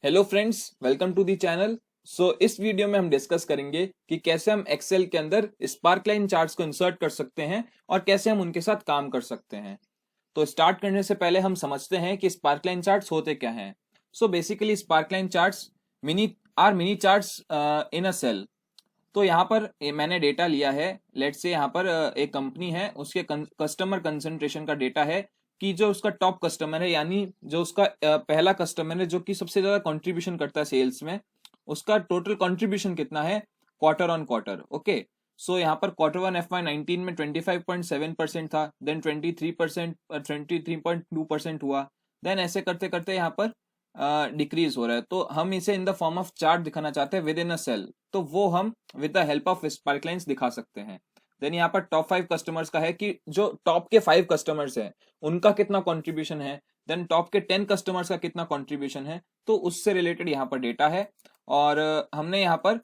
Hello friends, welcome to the channel. इस video में हम डिस्कस करेंगे कि कैसे हम एक्सेल के अंदर स्पार्क लाइन चार्ट्स को इंसर्ट कर सकते हैं और कैसे हम उनके साथ काम कर सकते हैं। तो स्टार्ट करने से पहले हम समझते हैं कि स्पार्क लाइन चार्ट्स होते क्या हैं। Basically spark line charts mini charts in a cell. तो यहाँ पर मैंने डेटा लिया है। लेट्स से यहाँ पर एक कंपनी है, उसके कस्टमर कंसंट्रेशन का डेटा है कि जो उसका टॉप कस्टमर है, यानी जो उसका पहला कस्टमर है जो कि सबसे ज्यादा कंट्रीब्यूशन करता है सेल्स में, उसका टोटल कंट्रीब्यूशन कितना है क्वार्टर ऑन क्वार्टर। ओके, यहाँ पर Q1 FY19 में 25.7% था, देन 23%, 23.2% हुआ, देन ऐसे करते करते यहाँ पर डिक्रीज हो रहा है। तो हम इसे in the form of chart दिखाना चाहते हैं विद इन अ सेल, तो वो हम with the help of spark lines दिखा सकते हैं। देन यहाँ पर टॉप 5 कस्टमर्स का है कि जो टॉप के 5 कस्टमर्स हैं उनका कितना कंट्रीब्यूशन है, देन टॉप के 10 कस्टमर्स का कितना कंट्रीब्यूशन है, तो उससे रिलेटेड यहाँ पर डेटा है। और हमने यहाँ पर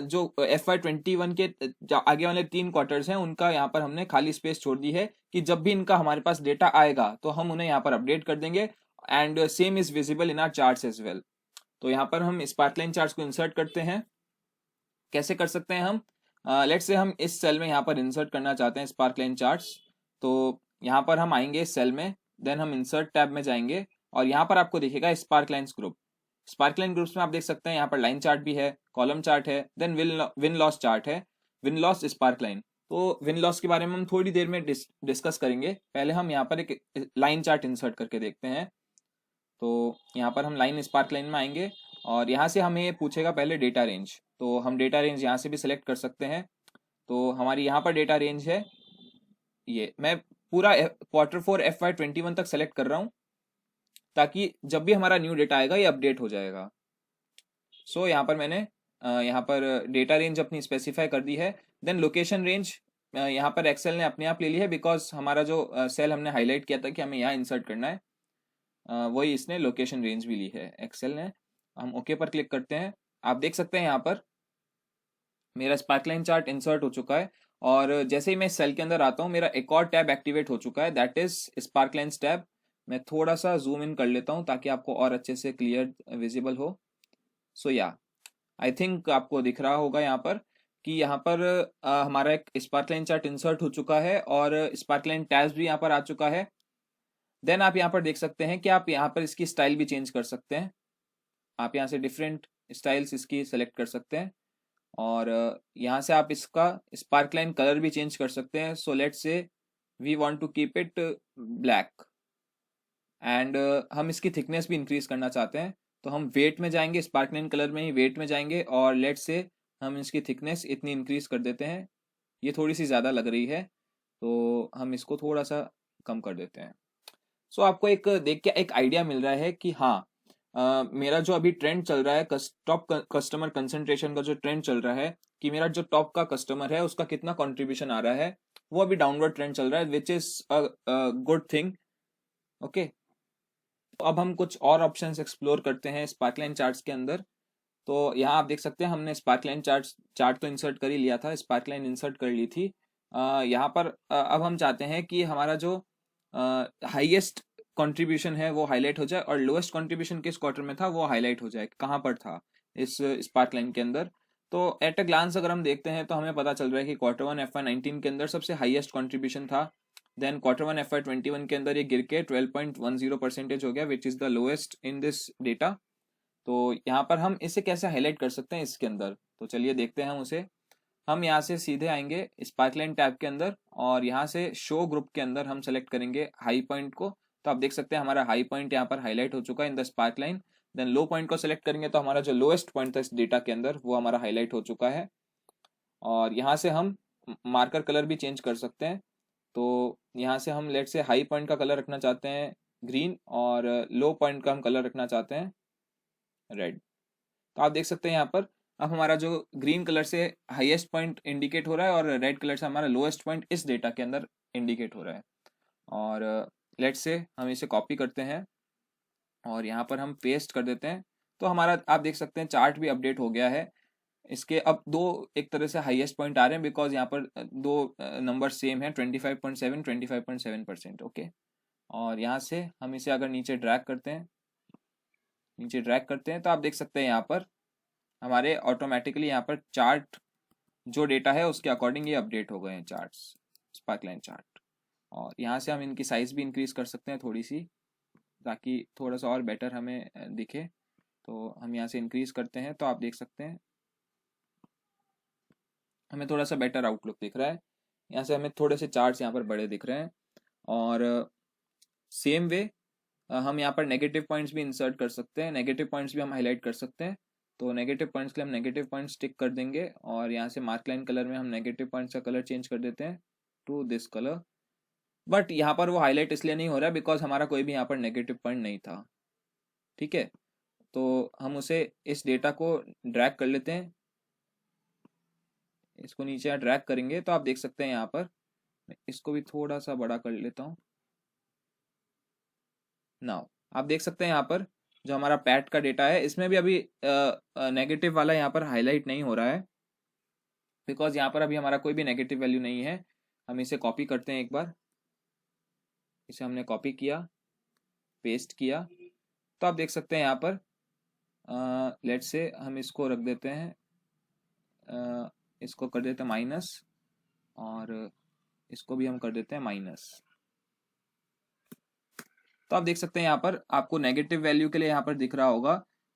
जो FY21 के आगे वाले 3 क्वार्टर्स हैं उनका यहाँ पर हमने खाली स्पेस छोड़ दी है कि जब भी इनका हमारे पास डेटा आएगा तो हम उन्हें यहाँ पर अपडेट कर देंगे, and same is visible in our charts as well. तो यहाँ पर हम स्पार्कलाइन चार्ट्स को इंसर्ट करते हैं। कैसे कर सकते हैं हम? लेट्स से हम इस सेल में यहाँ पर इंसर्ट करना चाहते हैं स्पार्कलाइन चार्ट्स। तो यहाँ पर हम आएंगे इस सेल में, देन हम इंसर्ट टैब में जाएंगे और यहाँ पर आपको दिखेगा स्पार्कलाइंस ग्रुप। स्पार्कलाइन ग्रुप्स में आप देख सकते हैं यहाँ पर लाइन चार्ट भी है, कॉलम चार्ट है, देन विन लॉस चार्ट है, विन लॉस स्पार्कलाइन। तो विन लॉस के बारे में हम थोड़ी देर में डिस्कस करेंगे। पहले हम यहाँ पर एक लाइन चार्ट इंसर्ट करके देखते हैं। तो यहाँ पर हम लाइन स्पार्क लाइन में आएंगे और यहाँ से हमें पूछेगा पहले डेटा रेंज, तो हम डेटा रेंज यहाँ से भी सिलेक्ट कर सकते हैं। तो हमारी यहाँ पर डेटा रेंज है ये, मैं पूरा Q4 FY21 तक सेलेक्ट कर रहा हूँ ताकि जब भी हमारा न्यू डेटा आएगा ये अपडेट हो जाएगा। यहाँ पर मैंने यहाँ पर डेटा रेंज अपनी स्पेसिफाई कर दी है। देन लोकेशन रेंज यहाँ पर एक्सेल ने अपने आप ले ली है, बिकॉज हमारा जो सेल हमने हाईलाइट किया था कि हमें यहाँ इंसर्ट करना है, वही इसने लोकेशन रेंज भी ली है एक्सेल ने। हम ओके पर क्लिक करते हैं। आप देख सकते हैं यहाँ पर मेरा स्पार्कलाइन चार्ट इंसर्ट हो चुका है और जैसे ही मैं सेल के अंदर आता हूँ मेरा एक और टैब एक्टिवेट हो चुका है, दैट इज स्पार्कलाइंस टैब। मैं थोड़ा सा जूम इन कर लेता हूँ ताकि आपको और अच्छे से क्लियर विजिबल हो। या आई थिंक आपको दिख रहा होगा यहाँ पर कि यहाँ पर हमारा एक स्पार्कलाइन चार्ट इंसर्ट हो चुका है और स्पार्कलाइन टैब्स भी यहाँ पर आ चुका है। देन आप यहाँ पर देख सकते हैं कि आप यहाँ पर इसकी स्टाइल भी चेंज कर सकते हैं। आप यहाँ से डिफरेंट स्टाइल्स इसकी सेलेक्ट कर सकते हैं और यहाँ से आप इसका स्पार्कलाइन कलर भी चेंज कर सकते हैं। So let's say we want to keep it black, and हम इसकी थिकनेस भी इंक्रीज करना चाहते हैं। तो हम वेट में जाएंगे, स्पार्कलाइन कलर में ही वेट में जाएंगे और लेट्स से हम इसकी थिकनेस इतनी इंक्रीज कर देते हैं। ये थोड़ी सी ज़्यादा लग रही है तो हम इसको थोड़ा सा कम कर देते हैं। आपको एक देख के एक आइडिया मिल रहा है कि हाँ, मेरा जो अभी ट्रेंड चल रहा है टॉप कस्टमर कंसंट्रेशन का जो ट्रेंड चल रहा है कि मेरा जो टॉप का कस्टमर है उसका कितना कंट्रीब्यूशन आ रहा है, वो अभी डाउनवर्ड ट्रेंड चल रहा है, which is a good thing. Okay, तो अब हम कुछ और ऑप्शंस एक्सप्लोर करते हैं स्पार्कलाइन चार्ट्स के अंदर। तो यहाँ आप देख सकते हैं हमने स्पार्कलाइन चार्ट तो इंसर्ट कर ही लिया था, स्पार्कलाइन इंसर्ट कर ली थी। यहाँ पर अब हम चाहते हैं कि हमारा जो हाईएस्ट कंट्रीब्यूशन है वो हाईलाइट हो जाए और लोएस्ट कंट्रीब्यूशन किस क्वार्टर में था वो हाईलाइट हो जाए, कहाँ पर था इस स्पार्क लाइन के अंदर। तो एट अ ग्लांस अगर हम देखते हैं तो हमें पता चल रहा है कि Q1 FY19 के अंदर सबसे हाईएस्ट कंट्रीब्यूशन था। देन Q1 FY21 के अंदर ये गिर के 12.10% हो गया, which is the lowest in this data. तो यहाँ पर हम इसे कैसे हाईलाइट कर सकते हैं इसके अंदर, तो चलिए देखते हैं हम उसे। हम यहाँ से सीधे आएंगे स्पार्कलाइन टैब के अंदर और यहाँ से शो ग्रुप के अंदर हम सेलेक्ट करेंगे हाई पॉइंट को। तो आप देख सकते हैं हमारा हाई पॉइंट यहाँ पर हाईलाइट हो चुका है in the sparkline. Then low point को सेलेक्ट करेंगे तो हमारा जो लोएस्ट पॉइंट था इस डेटा के अंदर वो हमारा हाईलाइट हो चुका है। और यहाँ से हम मार्कर कलर भी चेंज कर सकते हैं। तो यहाँ से हम लेट से हाई पॉइंट का कलर रखना चाहते हैं ग्रीन और लो पॉइंट का हम कलर रखना चाहते हैं रेड। तो आप देख सकते हैं यहाँ पर अब हमारा जो ग्रीन कलर से हाईएस्ट पॉइंट इंडिकेट हो रहा है और रेड कलर से हमारा लोएस्ट पॉइंट इस डेटा के अंदर इंडिकेट हो रहा है। और लेट्स से हम इसे कॉपी करते हैं और यहाँ पर हम पेस्ट कर देते हैं। तो हमारा आप देख सकते हैं चार्ट भी अपडेट हो गया है। इसके अब दो एक तरह से हाईएस्ट पॉइंट आ रहे हैं बिकॉज यहाँ पर दो नंबर सेम है, 25.7 25.7%। ओके, और यहाँ से हम इसे अगर नीचे ड्रैग करते हैं नीचे ड्रैग करते हैं तो आप देख सकते हैं यहाँ पर हमारे ऑटोमेटिकली यहाँ पर चार्ट जो डेटा है उसके अकॉर्डिंग ये अपडेट हो गए हैं चार्ट्स, स्पार्कलाइन चार्ट। और यहाँ से हम इनकी साइज़ भी इंक्रीज कर सकते हैं थोड़ी सी, ताकि थोड़ा सा और बेटर हमें दिखे। तो हम यहाँ से इंक्रीज करते हैं तो आप देख सकते हैं हमें थोड़ा सा बेटर आउटलुक दिख रहा है। यहाँ से हमें थोड़े से चार्ट्स यहाँ पर बड़े दिख रहे हैं। और सेम वे हम यहाँ पर नेगेटिव पॉइंट्स भी इंसर्ट कर सकते हैं, नेगेटिव पॉइंट्स भी हम हाईलाइट कर सकते हैं। तो नेगेटिव पॉइंट्स के लिए हम नेगेटिव पॉइंट्स टिक कर देंगे और यहाँ से मार्क लाइन कलर में हम नेगेटिव पॉइंट्स का कलर चेंज कर देते हैं टू दिस कलर। बट यहाँ पर वो हाईलाइट इसलिए नहीं हो रहा है बिकॉज हमारा कोई भी यहाँ पर नेगेटिव पॉइंट नहीं था। ठीक है, तो हम उसे इस डेटा को ड्रैग कर लेते हैं, इसको नीचे ड्रैग करेंगे तो आप देख सकते हैं यहाँ पर, इसको भी थोड़ा सा बड़ा कर लेता हूँ। नाउ आप देख सकते हैं यहाँ पर जो हमारा पैट का डेटा है इसमें भी अभी नेगेटिव वाला यहाँ पर हाईलाइट नहीं हो रहा है बिकॉज यहाँ पर अभी हमारा कोई भी नेगेटिव वैल्यू नहीं है। हम इसे कॉपी करते हैं एक बार, इसे हमने कॉपी किया, पेस्ट किया, तो आप देख सकते हैं यहाँ पर लेट्स से हम इसको रख देते हैं, इसको कर देते हैं माइनस और इसको भी हम कर देते हैं माइनस। तो आप देख सकते हैं यहाँ पर आपको नेगेटिव वैल्यू के लिए यहाँ पर दिख रहा होगा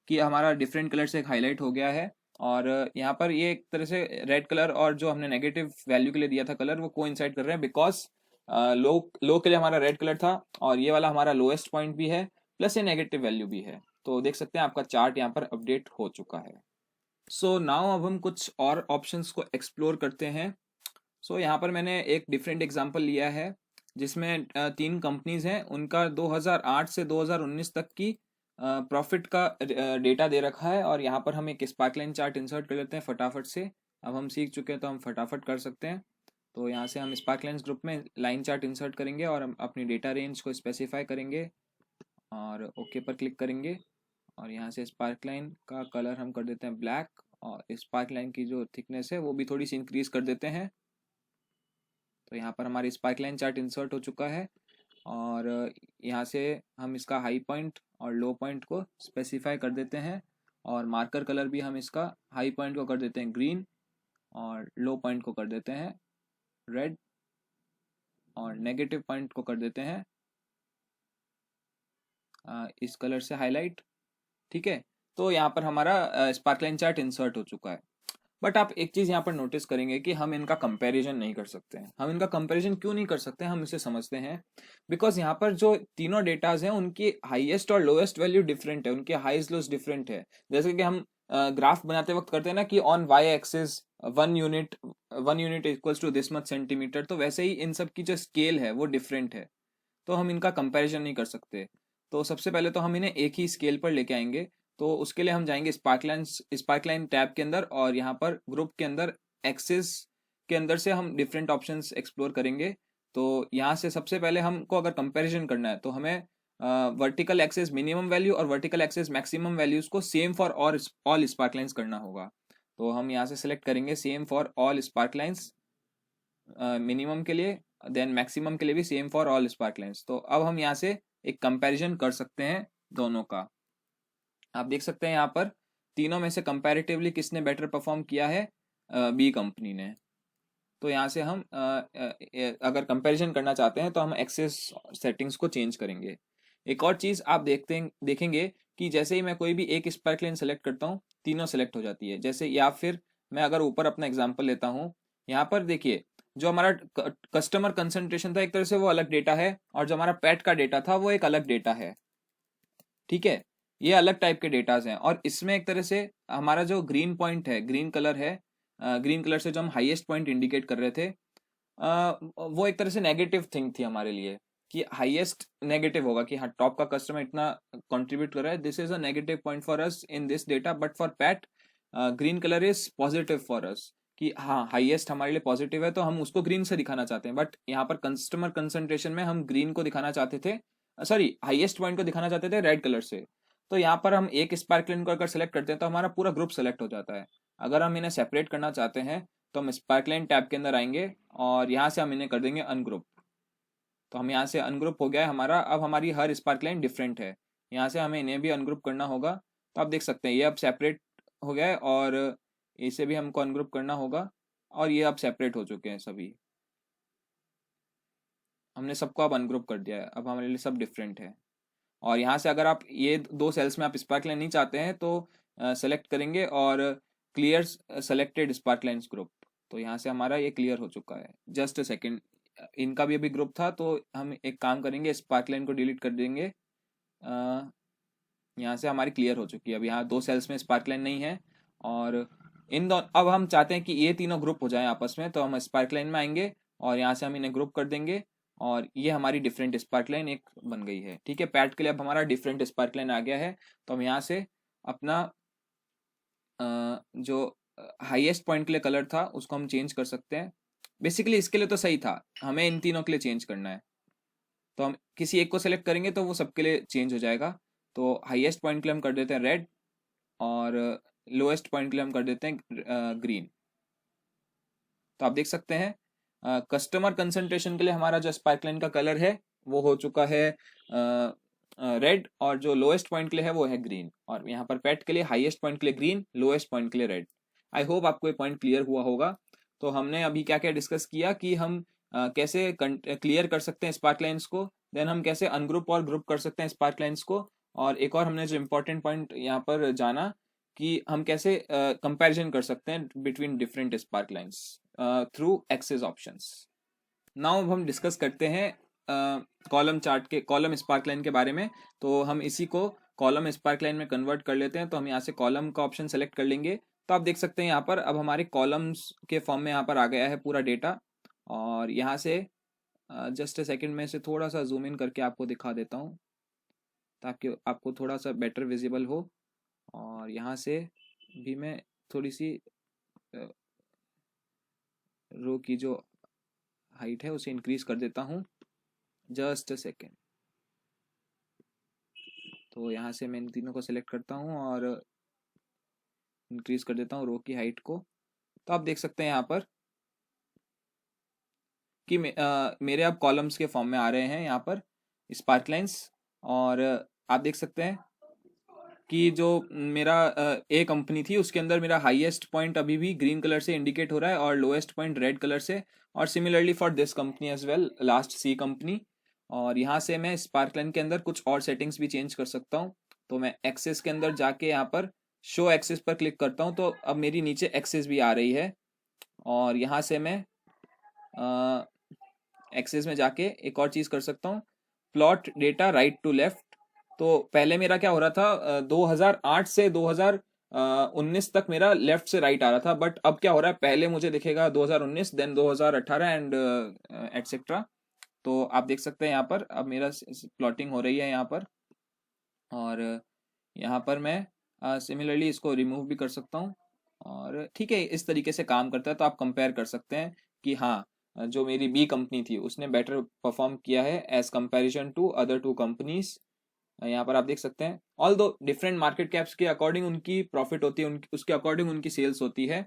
कि हमारा डिफरेंट कलर से एक हाईलाइट हो गया है। और यहाँ पर ये एक तरह से रेड कलर और जो हमने नेगेटिव वैल्यू के लिए दिया था कलर वो कोइंसाइड कर रहे हैं बिकॉज लो के लिए हमारा रेड कलर था और ये वाला हमारा लोएस्ट पॉइंट भी है प्लस ये नेगेटिव वैल्यू भी है। तो देख सकते हैं आपका चार्ट यहाँ पर अपडेट हो चुका है। सो नाउ अब हम कुछ और ऑप्शंस को एक्सप्लोर करते हैं। सो यहाँ पर मैंने एक डिफरेंट एग्जांपल लिया है जिसमें 3 कंपनीज हैं, उनका 2008 से 2019 तक की प्रॉफिट का डेटा दे रखा है। और यहाँ पर हम एक स्पार्कलाइन चार्ट इंसर्ट कर लेते हैं फटाफट से। अब हम सीख चुके हैं तो हम फटाफट कर सकते हैं। तो यहाँ से हम स्पार्कलाइंस ग्रुप में लाइन चार्ट इंसर्ट करेंगे और हम अपनी डेटा रेंज को स्पेसिफाई करेंगे और ओके पर क्लिक करेंगे। और यहाँ से स्पार्कलाइन का कलर हम कर देते हैं ब्लैक और स्पार्कलाइन की जो थिकनेस है वो भी थोड़ी सी इंक्रीज कर देते हैं। तो यहाँ पर हमारी स्पार्कलाइन चार्ट इंसर्ट हो चुका है और यहाँ से हम इसका हाई पॉइंट और लो पॉइंट को स्पेसिफाई कर देते हैं और मार्कर कलर भी हम इसका हाई पॉइंट को कर देते हैं ग्रीन और लो पॉइंट को कर देते हैं रेड और नेगेटिव पॉइंट को कर देते हैं इस कलर से हाईलाइट। ठीक है, तो यहाँ पर हमारा स्पार्कलाइन चार्ट इंसर्ट हो चुका है। बट आप एक चीज यहाँ पर नोटिस करेंगे कि हम इनका कंपैरिजन नहीं कर सकते हैं। हम इनका कंपैरिजन क्यों नहीं कर सकते, हम इसे समझते हैं। बिकॉज यहाँ पर जो तीनों डेटाज हैं उनकी हाईएस्ट और लोएस्ट वैल्यू डिफरेंट है, उनके हाईएस्ट लोएस्ट डिफरेंट है। जैसे कि हम ग्राफ बनाते वक्त करते हैं ना कि on Y axis 1 unit equals to this much centimetre, तो वैसे ही इन सब की जो स्केल है वो डिफरेंट है, तो हम इनका कंपैरिजन नहीं कर सकते। तो सबसे पहले तो हम इन्हें एक ही स्केल पर लेके आएंगे। तो उसके लिए हम जाएंगे स्पार्कलाइन टैब के अंदर और यहाँ पर ग्रुप के अंदर एक्सिस के अंदर से हम डिफरेंट ऑप्शंस एक्सप्लोर करेंगे। तो यहाँ से सबसे पहले हमको अगर कंपैरिजन करना है तो हमें वर्टिकल एक्सिस मिनिमम वैल्यू और वर्टिकल एक्सिस मैक्सिमम वैल्यूज को सेम फॉर ऑल स्पार्कलाइंस करना होगा। तो हम यहाँ से सिलेक्ट करेंगे सेम फॉर ऑल स्पार्कलाइंस मिनिमम के लिए, देन मैक्सिमम के लिए भी सेम फॉर ऑल स्पार्कलाइंस। तो अब हम यहाँ से एक कंपैरिजन कर सकते हैं दोनों का। आप देख सकते हैं यहाँ पर तीनों में से कंपैरेटिवली किसने बेटर परफॉर्म किया है, बी कंपनी ने। तो यहाँ से हम अगर कंपैरिजन करना चाहते हैं तो हम एक्सेस सेटिंग्स को चेंज करेंगे। एक और चीज़ आप देखेंगे कि जैसे ही मैं कोई भी एक स्पार्कलाइन सेलेक्ट करता हूँ तीनों सेलेक्ट हो जाती है। जैसे या फिर मैं अगर ऊपर अपना एग्जाम्पल लेता हूँ, यहाँ पर देखिए जो हमारा कस्टमर कंसंट्रेशन था एक तरह से वो अलग डेटा है और जो हमारा पेट का डेटा था वो एक अलग डेटा है। ठीक है, ये अलग टाइप के डेटाज हैं और इसमें एक तरह से हमारा जो ग्रीन पॉइंट है, ग्रीन कलर है, ग्रीन कलर से जो हम हाईएस्ट पॉइंट इंडिकेट कर रहे थे वो एक तरह से नेगेटिव थिंग थी हमारे लिए कि हाईएस्ट नेगेटिव होगा कि हाँ टॉप का कस्टमर इतना कंट्रीब्यूट कर रहा है, this is a negative point for us in this data. But for PAT green colour is positive for us कि हाँ हाईएस्ट हमारे लिए पॉजिटिव है तो हम उसको ग्रीन से दिखाना चाहते हैं। बट यहाँ पर कस्टमर कंसंट्रेशन में हम ग्रीन को दिखाना चाहते थे, सॉरी हाईएस्ट पॉइंट को दिखाना चाहते थे रेड कलर से। तो यहाँ पर हम एक स्पार्कलाइन को अगर सेलेक्ट करते हैं तो हमारा पूरा ग्रुप सेलेक्ट हो जाता है। अगर हम इन्हें सेपरेट करना चाहते हैं तो हम स्पार्कलाइन टैब के अंदर आएंगे और यहाँ से हम इन्हें कर देंगे अनग्रुप। तो हम यहाँ से अनग्रुप हो गया है हमारा। अब हमारी हर स्पार्कलाइन डिफरेंट है, यहाँ से हमें इन्हें भी अनग्रुप करना होगा। तो आप देख सकते हैं ये अब सेपरेट हो गया है, और इसे भी हमको अनग्रुप करना होगा, और ये अब सेपरेट हो चुके हैं सभी। हमने सबको अब अनग्रुप कर दिया है, अब हमारे लिए सब डिफरेंट है। और यहाँ से अगर आप ये दो सेल्स में आप स्पार्क लाइन नहीं चाहते हैं तो सेलेक्ट करेंगे और clear selected spark lines group. तो यहाँ से हमारा ये क्लियर हो चुका है। जस्ट अ सेकेंड, इनका भी अभी ग्रुप था, तो हम एक काम करेंगे, स्पार्क लाइन को डिलीट कर देंगे। यहाँ से हमारी क्लियर हो चुकी है। अब यहाँ दो सेल्स में स्पार्क लाइन नहीं है, और इन दोनों, अब हम चाहते हैं कि ये तीनों ग्रुप हो जाएं आपस में, तो हम स्पार्क लाइन में आएंगे और यहाँ से हम इन्हें ग्रुप कर देंगे, और ये हमारी डिफरेंट स्पार्क लाइन एक बन गई है। ठीक है, पैड के लिए अब हमारा डिफरेंट स्पार्क लाइन आ गया है। तो हम यहाँ से अपना जो हाईएस्ट पॉइंट के लिए कलर था उसको हम चेंज कर सकते हैं। बेसिकली इसके लिए तो सही था, हमें इन तीनों के लिए चेंज करना है। तो हम किसी एक को सेलेक्ट करेंगे तो वो सबके लिए चेंज हो जाएगा। तो हाईएस्ट पॉइंट के लिए हम कर देते हैं रेड, और लोएस्ट पॉइंट के लिए हम कर देते हैं ग्रीन। तो आप देख सकते हैं कस्टमर कंसंट्रेशन के लिए हमारा जो स्पार्क लाइन का कलर है वो हो चुका है रेड, और जो लोएस्ट पॉइंट के लिए है वो है ग्रीन। और यहाँ पर पेट के लिए हाईएस्ट पॉइंट के लिए ग्रीन, लोएस्ट पॉइंट के लिए रेड। आई होप आपको ये पॉइंट क्लियर हुआ होगा। तो हमने अभी क्या क्या डिस्कस किया कि हम कैसे क्लियर कर सकते हैं स्पार्क लाइन्स को, देन हम कैसे अनग्रुप और ग्रुप कर सकते हैं स्पार्क लाइन्स को, और एक और हमने जो इम्पोर्टेंट पॉइंट यहाँ पर जाना कि हम कैसे कंपैरिजन कर सकते हैं between different spark lines through axis options. Now अब हम डिस्कस करते हैं कॉलम चार्ट के, कॉलम स्पार्क लाइन के बारे में। तो हम इसी को कॉलम स्पार्क लाइन में कन्वर्ट कर लेते हैं। तो हम यहाँ से कॉलम का ऑप्शन सेलेक्ट कर लेंगे। तो आप देख सकते हैं यहाँ पर अब हमारे कॉलम्स के फॉर्म में यहाँ पर आ गया है पूरा डेटा। और यहाँ से जस्ट अ सेकेंड में से थोड़ा सा जूम इन करके आपको दिखा देता हूँ ताकि आपको थोड़ा सा बेटर विजिबल हो। और यहाँ से भी मैं थोड़ी सी रो की जो हाइट है उसे इंक्रीज कर देता हूँ। Just a second. तो यहाँ से मैं इन तीनों को सिलेक्ट करता हूँ और इंक्रीज कर देता हूँ रो की हाइट को। तो आप देख सकते हैं यहाँ पर कि मेरे अब कॉलम्स के फॉर्म में आ रहे हैं यहाँ पर स्पार्क लाइन्स। और आप देख सकते हैं कि जो मेरा ए कंपनी थी उसके अंदर मेरा हाईएस्ट पॉइंट अभी भी ग्रीन कलर से इंडिकेट हो रहा है और लोएस्ट पॉइंट रेड कलर से। और similarly for this company as well, last C company. और यहाँ से मैं स्पार्क लाइन के अंदर कुछ और सेटिंग्स भी चेंज कर सकता हूँ। तो मैं एक्सेस के अंदर जाके यहाँ पर शो एक्सेस पर क्लिक करता हूँ, तो अब मेरी नीचे एक्सेस भी आ रही है। और यहाँ से मैं एक्सेस में जाके एक और चीज़ कर सकता हूँ, plot data right to left. तो पहले मेरा क्या हो रहा था, 2008 से 2019 तक मेरा लेफ्ट से राइट आ रहा था, बट अब क्या हो रहा है, पहले मुझे दिखेगा 2019, देन 2018 एंड एटसेट्रा। तो आप देख सकते हैं यहाँ पर अब मेरा प्लॉटिंग हो रही है यहाँ पर। और यहाँ पर मैं सिमिलरली इसको रिमूव भी कर सकता हूँ। और ठीक है, इस तरीके से काम करता है। तो आप कंपेयर कर सकते हैं कि हाँ, जो मेरी बी कंपनी थी उसने बेटर परफॉर्म किया है as comparison to other two companies. यहाँ पर आप देख सकते हैं ऑल दो डिफरेंट मार्केट कैप्स के अकॉर्डिंग उनकी प्रॉफिट होती है, उसके अकॉर्डिंग उनकी सेल्स होती है।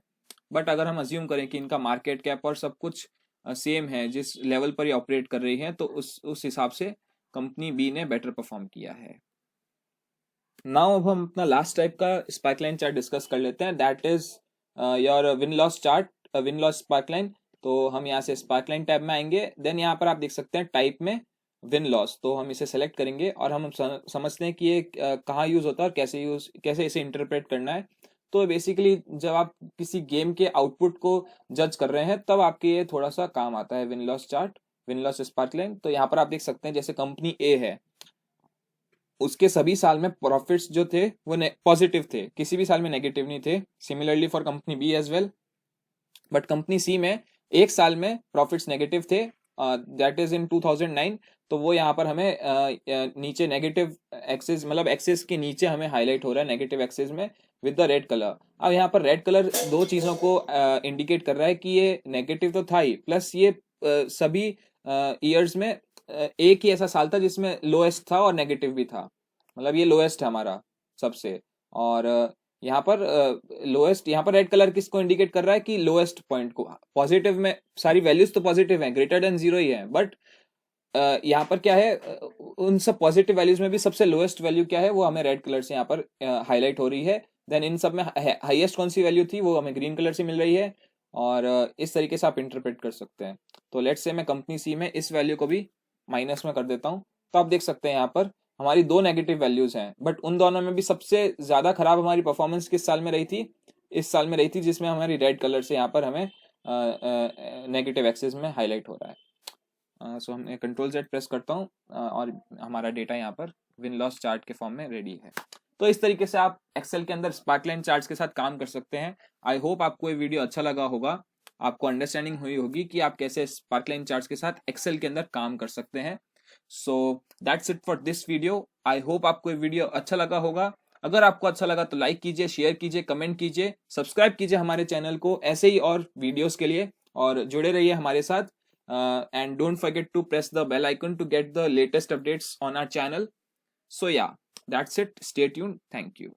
बट अगर हम अज्यूम करें कि इनका मार्केट कैप और सब कुछ सेम है, जिस लेवल पर ये ऑपरेट कर रही है, तो उस हिसाब से कंपनी बी ने बेटर परफॉर्म किया है। नाउ अब हम अपना लास्ट टाइप का स्पार्क लाइन चार्ट डिस्कस कर लेते हैं, that is your win loss chart, win loss spark line. तो हम यहाँ से स्पार्क लाइन टैब में आएंगे, देन यहाँ पर आप देख सकते हैं टाइप में विन लॉस। तो हम इसे सेलेक्ट करेंगे और हम समझते हैं कि ये कहाँ यूज होता है और कैसे इसे इंटरप्रेट करना है। तो बेसिकली जब आप किसी गेम के आउटपुट को जज कर रहे हैं तब आपके ये थोड़ा सा काम आता है win loss chart, win loss spark line. तो यहाँ पर आप देख सकते हैं जैसे कंपनी ए है, उसके सभी साल में प्रॉफिट्स जो थे वो पॉजिटिव थे, किसी भी साल में नेगेटिव नहीं थे। Similarly for company B as well. But company C में एक साल में प्रॉफिट्स नेगेटिव थे, दैट इज इन 2009। तो वो यहाँ पर हमें नीचे नेगेटिव एक्सेस, मतलब एक्सेस के नीचे हमें हाईलाइट हो रहा है नेगेटिव एक्सेस में विद द रेड कलर। अब यहाँ पर रेड कलर दो चीजों को इंडिकेट कर रहा है कि ये नेगेटिव तो था ही, प्लस ये सभी ईयर्स में एक ही ऐसा साल था जिसमें लोएस्ट था और नेगेटिव भी था, मतलब ये लोएस्ट है हमारा सबसे। और यहाँ पर लोएस्ट, यहाँ पर रेड कलर किसको इंडिकेट कर रहा है कि लोएस्ट पॉइंट को। पॉजिटिव में सारी वैल्यूज तो पॉजिटिव हैं, ग्रेटर देन जीरो ही है, बट यहाँ पर क्या है, उन सब पॉजिटिव वैल्यूज में भी सबसे लोएस्ट वैल्यू क्या है वो हमें रेड कलर से यहाँ पर हाईलाइट हो रही है। देन इन सब में हाईएस्ट कौन सी वैल्यू थी वो हमें ग्रीन कलर से मिल रही है। और इस तरीके से आप इंटरप्रेट कर सकते हैं। तो लेट्स से मैं कंपनी सी में इस वैल्यू को भी माइनस में कर देता हूँ। तो आप देख सकते हैं यहाँ पर हमारी दो नेगेटिव वैल्यूज हैं, बट उन दोनों में भी सबसे ज्यादा खराब हमारी परफॉर्मेंस किस साल में रही थी, इस साल में रही थी, जिसमें हमारी रेड कलर से यहाँ पर हमें नेगेटिव एक्सेस में हाईलाइट हो रहा है। सो मैं कंट्रोल Z प्रेस करता हूँ और हमारा डेटा यहाँ पर विन लॉस चार्ट के फॉर्म में रेडी है। तो इस तरीके से आप एक्सेल के अंदर स्पार्कलाइन चार्ट्स के साथ काम कर सकते हैं। आई होप आपको ये वीडियो अच्छा लगा होगा, आपको अंडरस्टैंडिंग हुई होगी कि आप कैसे स्पार्कलाइन चार्ट्स के साथ एक्सेल के अंदर काम कर सकते हैं। So that's it for this video. I hope आपको ये वीडियो अच्छा लगा होगा। अगर आपको अच्छा लगा तो लाइक कीजिए, शेयर कीजिए, कमेंट कीजिए, सब्सक्राइब कीजिए हमारे चैनल को ऐसे ही और वीडियोस के लिए, और जुड़े रहिए हमारे साथ। And don't forget to press the bell icon to get the latest updates on our channel. So yeah, that's it. Stay tuned. Thank you.